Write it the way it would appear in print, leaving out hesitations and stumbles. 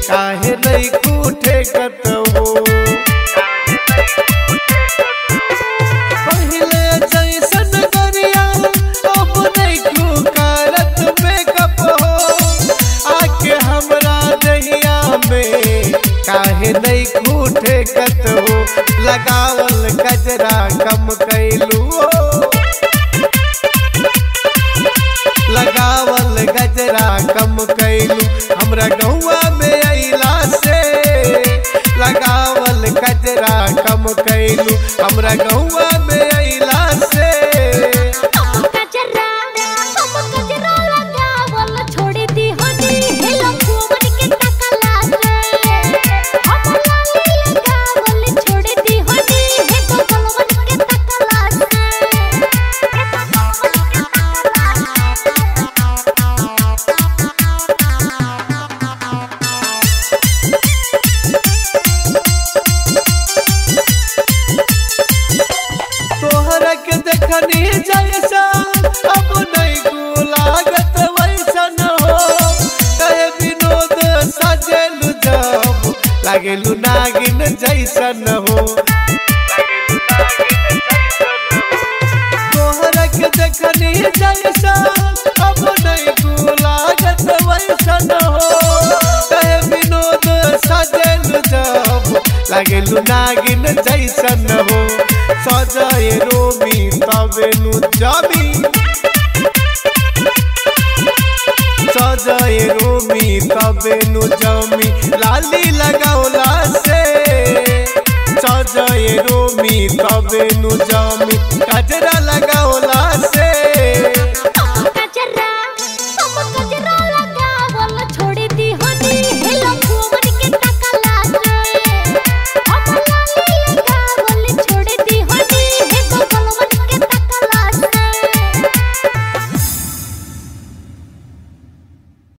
काहे नहीं कूठे कतवो। पहले जैसन गरिया अब नहीं करत मेकअप हो। आके हमरा दहिया में काहे नहीं कूठे कतवो। लगावल गजरा कम कैलू, लगावल गजरा कम कैलू। हमरा गौवा में अइला से लगावल गजरा कम कैलू। हमरा गौवा में अइला से देखनी जैसा अब नहीं लागत वैसन हो। कहे विनोद सजेलू जब लागेलू नागिन जैसन हो। तोहरा के देखनी जैसा अब नहीं लागत वैसन हो। कहे विनोद सजेलू जब लागेलू नागिन जैसन हो। सजाए रोमी तबे नु जामी, सजाए रोमी तबे नु जामी। लाली लगावला से सजाए रोमी तबे नु जामी।